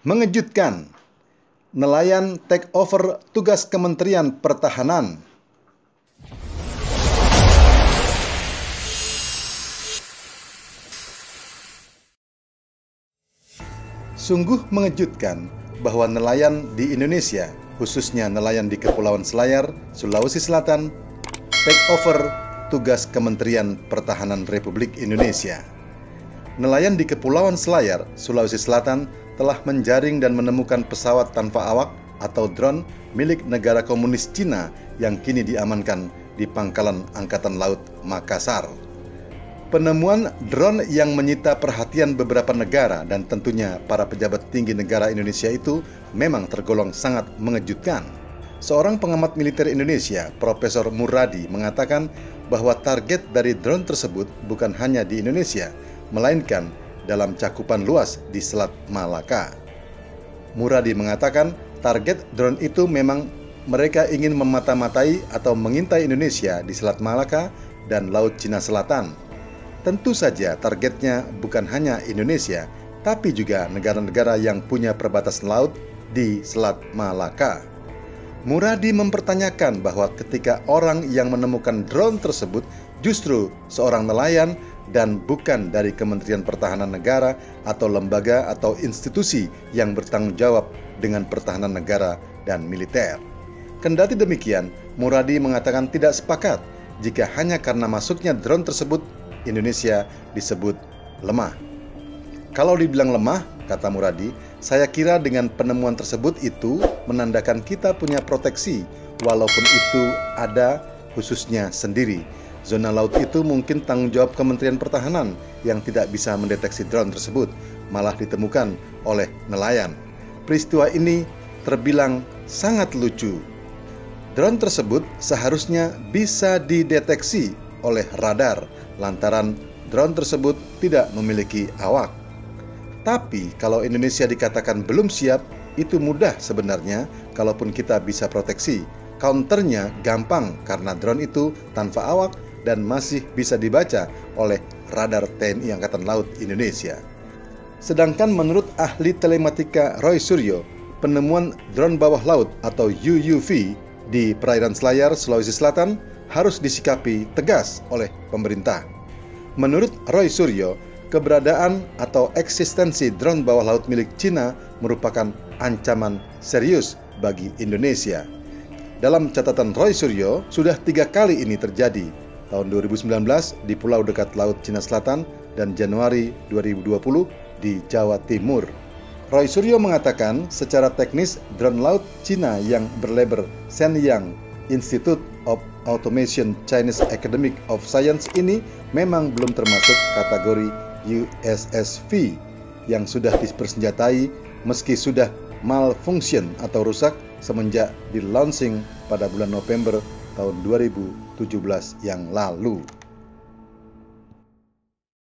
Mengejutkan, nelayan take over tugas Kementerian Pertahanan. Sungguh mengejutkan bahwa nelayan di Indonesia, khususnya nelayan di Kepulauan Selayar, Sulawesi Selatan, take over tugas Kementerian Pertahanan Republik Indonesia. Nelayan di Kepulauan Selayar, Sulawesi Selatan telah menjaring dan menemukan pesawat tanpa awak atau drone milik negara komunis Cina yang kini diamankan di Pangkalan Angkatan Laut Makassar. Penemuan drone yang menyita perhatian beberapa negara dan tentunya para pejabat tinggi negara Indonesia itu memang tergolong sangat mengejutkan. Seorang pengamat militer Indonesia, Profesor Muradi, mengatakan bahwa target dari drone tersebut bukan hanya di Indonesia, melainkan dalam cakupan luas di Selat Malaka. Muradi mengatakan target drone itu memang mereka ingin memata-matai atau mengintai Indonesia di Selat Malaka dan Laut Cina Selatan. Tentu saja targetnya bukan hanya Indonesia, tapi juga negara-negara yang punya perbatasan laut di Selat Malaka. Muradi mempertanyakan bahwa ketika orang yang menemukan drone tersebut justru seorang nelayan dan bukan dari Kementerian Pertahanan Negara atau lembaga atau institusi yang bertanggung jawab dengan pertahanan negara dan militer. Kendati demikian, Muradi mengatakan tidak sepakat jika hanya karena masuknya drone tersebut Indonesia disebut lemah. Kalau dibilang lemah, kata Muradi, saya kira dengan penemuan tersebut itu menandakan kita punya proteksi, walaupun itu ada khususnya sendiri. Zona laut itu mungkin tanggung jawab Kementerian Pertahanan yang tidak bisa mendeteksi drone tersebut, malah ditemukan oleh nelayan. Peristiwa ini terbilang sangat lucu. Drone tersebut seharusnya bisa dideteksi oleh radar, lantaran drone tersebut tidak memiliki awak. Tapi kalau Indonesia dikatakan belum siap, itu mudah sebenarnya kalaupun kita bisa proteksi. Counternya gampang karena drone itu tanpa awak dan masih bisa dibaca oleh radar TNI Angkatan Laut Indonesia. Sedangkan menurut ahli telematika Roy Suryo, penemuan drone bawah laut atau UUV di perairan Selayar, Sulawesi Selatan harus disikapi tegas oleh pemerintah. Menurut Roy Suryo, keberadaan atau eksistensi drone bawah laut milik Cina merupakan ancaman serius bagi Indonesia. Dalam catatan Roy Suryo, sudah 3 kali ini terjadi, tahun 2019 di pulau dekat Laut Cina Selatan dan Januari 2020 di Jawa Timur. Roy Suryo mengatakan secara teknis drone laut Cina yang berlabel Shenyang Institute of Automation Chinese Academy of Science ini memang belum termasuk kategori USSV yang sudah dipersenjatai meski sudah malfunction atau rusak semenjak di launching pada bulan November tahun 2017 yang lalu.